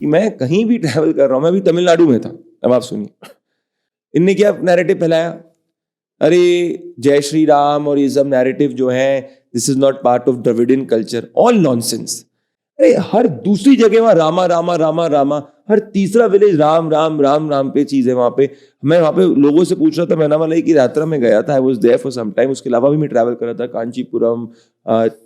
कि मैं कहीं भी ट्रैवल कर रहा हूँ, मैं अभी तमिलनाडु में था, अब आप सुनिए इनने क्या नैरेटिव फैलाया, अरे जय श्री राम और ये सब नैरेटिव जो है, this is not part of Dravidian culture, all nonsense. अरे हर दूसरी जगह वहां रामा रामा रामा रामा, हर तीसरा विलेज राम राम राम राम पे चीज है वहां पे। मैं वहां पे लोगों से पूछ रहा था, मैना मलाई की यात्रा में गया था, I was there for some time, उसके अलावा भी मैं ट्रैवल कर रहा था, कांचीपुरम,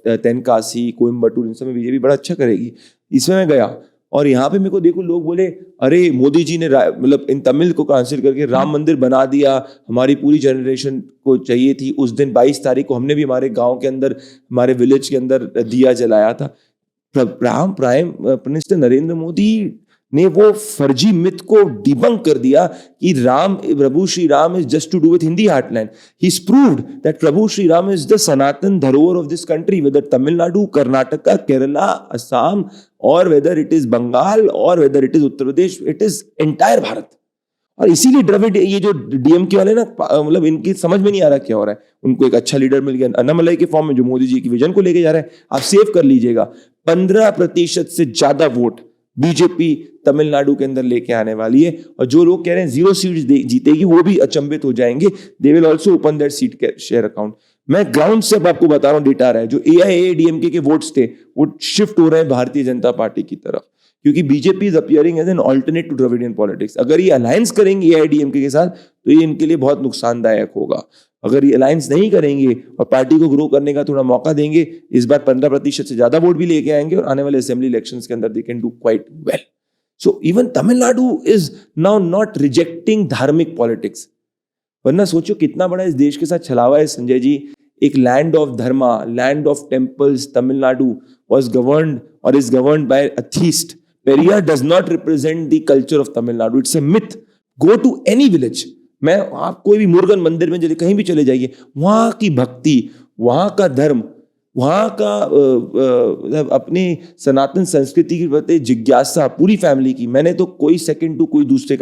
तेनकासी, कोयम्बटूर, इन सब में बीजेपी बड़ा अच्छा करेगी, इसमें मैं गया। और यहाँ पे मेरे को देखो लोग बोले, अरे मोदी जी ने मतलब इन तमिल को ट्रांसलेट करके राम मंदिर बना दिया, हमारी पूरी जनरेशन को चाहिए थी। उस दिन 22 तारीख को हमने भी हमारे गांव के अंदर, हमारे विलेज के अंदर दिया जलाया था। प्राइम मिनिस्टर नरेंद्र मोदी ने वो फर्जी मिथ को डिबंक कर दिया कि राम, प्रभु Shri Ram is just to do with Hindi heartland. He is proved that प्रभु Shri Ram is the Sanatan dharohar of this country, whether Tamil Nadu, Karnataka, Kerala, Assam, और वेदर इट इज बंगाल, और whether it is Uttar Pradesh, it is entire Bharat. और इसीलिए द्रविड, ये जो डीएमके वाले ना, मतलब इनकी समझ में नहीं आ रहा क्या हो रहा है। उनको एक अच्छा लीडर मिल गया अन्नामलाई के फॉर्म में, जो मोदी जी की विजन को लेके जा रहा है। आप सेव कर लीजिएगा, 15% से ज्यादा वोट बीजेपी तमिलनाडु के अंदर लेके आने वाली है। और जो लोग कह रहे हैं 0 सीट जीतेगी, वो भी अचंभित हो जाएंगे। They will also open there seat share account. मैं ग्राउंड से अब आपको बता रहा हूं, डेटा आ रहा है, जो AIADMK के वोट्स थे वो शिफ्ट हो रहे हैं भारतीय जनता पार्टी की तरफ, क्योंकि BJP is appearing as an alternate to Dravidian politics. अगर ये अलायंस करेंगे AIADMK के साथ तो ये इनके लिए बहुत नुकसानदायक होगा। अगर ये अलायंस नहीं करेंगे और पार्टी को ग्रो करने का थोड़ा मौका देंगे, इस बार 15% से ज्यादा वोट भी लेके आएंगे और आने वाले असेंबली इलेक्शंस के अंदर they can do quite well. So even Tamil Nadu is now not rejecting धार्मिक पॉलिटिक्स। वरना सोचो कितना बड़ा इस देश के साथ छलावा है संजय जी। एक land of Dharma, land of temples, Tamil Nadu was governed or is governed by a theist. Periyar does not represent the culture of Tamil Nadu. It's a myth. Go to any village. आप कोई भी मुरुगन मंदिर में कहीं भी चले जाइए, वहां की भक्ति, वहां का धर्म, वहां का अपनी सनातन संस्कृति की प्रति जिज्ञासा पूरी फैमिली की, मैंने तो कोई सेकंड टू कोई दूसरे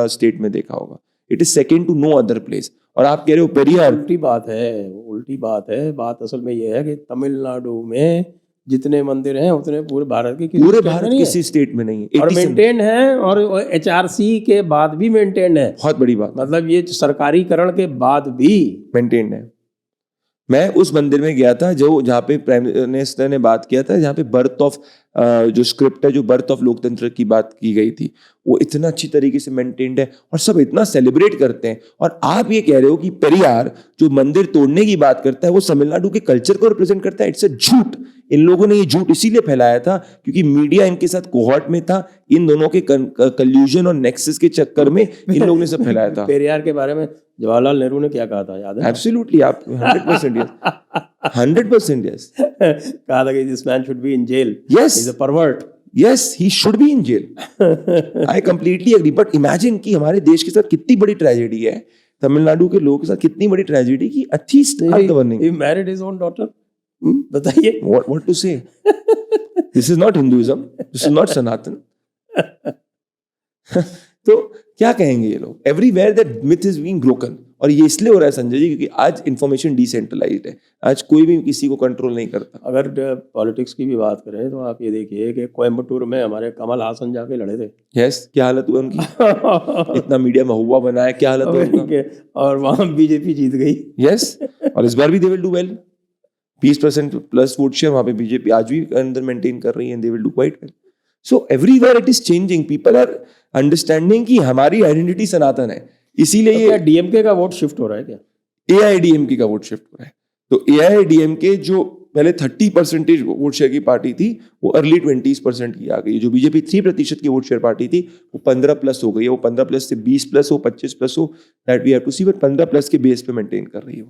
स्टेट में देखा होगा। It is second to no other place. और आप कह रहे हो पेरियार, उल्टी बात है। बात असल में ये है कि तमिलनाडु में जितने मंदिर हैं उतने पूरे भारत के किसी स्टेट में नहीं है, और मेंटेन है, और HRC के बाद भी मेंटेन है। बहुत बड़ी बात, मतलब ये सरकारीकरण के बाद भी मेंटेन है। मैं उस मंदिर में गया था जहाँ पे प्राइम मिनिस्टर ने बात किया था, जहाँ पे बर्थ ऑफ जो स्क्रिप्ट है, जो बर्थ ऑफ लोकतंत्र की बात की गई थी, वो इतना अच्छी तरीके से मेंटेन्ड है और सब इतना सेलिब्रेट करते हैं। और आप ये कह रहे हो कि पेरियार जो मंदिर तोड़ने की बात करता है वो तमिलनाडु के कल्चर को रिप्रेजेंट करता है। इट्स अ झूठ। इन लोगों ने ये झूठ इसीलिए फैलाया था क्योंकि मीडिया इनके साथ कोहॉर्ट में था। इन दोनों के कल्यूजन और नेक्सस के चक्कर में इन लोगों ने सब फैलाया था। पेरियार के बारे में जवाहरलाल नेहरू ने क्या कहा था, याद है? एब्सोल्युटली, आप 100% यस, 100% यस। कहा था कि this man should be in jail, yes, he is a pervert, yes, he should be in jail. I completely agree. But imagine कि हमारे देश के साथ कितनी बड़ी ट्रेजेडी है, तमिलनाडु के लोगों के साथ कितनी बड़ी ट्रेजेडी की atheist are governing. He married his own daughter. बताइए what to say. This is not Hinduism, this is not Sanatan. तो क्या कहेंगे ये लोग? Everywhere that myth is being broken. और ये इसलिए हो रहा है संजय जी क्योंकि आज इंफॉर्मेशन डिसेंट्रलाइज्ड है। आज कोई भी किसी को कंट्रोल नहीं करता। अगर पॉलिटिक्स की भी बात करें तो आप ये देखिए कि कोयम्बटूर में हमारे कमल हासन जाके लड़े थे। यस, क्या हालत हुआ उनकी? इतना मीडिया में हुआ बना है, क्या हालत हुआ? और वहां बीजेपी जीत गई। यस, और इस बार भी दे will do well. 20% plus vote share वहां पे बीजेपी आज भी अंदर मेंटेन कर रही है। They will do quite well. So everywhere it is changing. People are understanding कि हमारी आइडेंटिटी सनातन है। इसीलिए तो ये डीएमके का वोट शिफ्ट हो रहा है क्या? AIADMK का वोट शिफ्ट हो रहा है। तो AIADMK जो पहले 30% वोट शेयर की पार्टी थी वो अर्ली 20% की आ गई। जो बीजेपी 3% की वोट शेयर पार्टी थी वो 15+ हो गई है। वो 15+ से 20+ हो, 25+ हो, that we have to see, but 15+ के बेस पे मेंटेन कर रही है।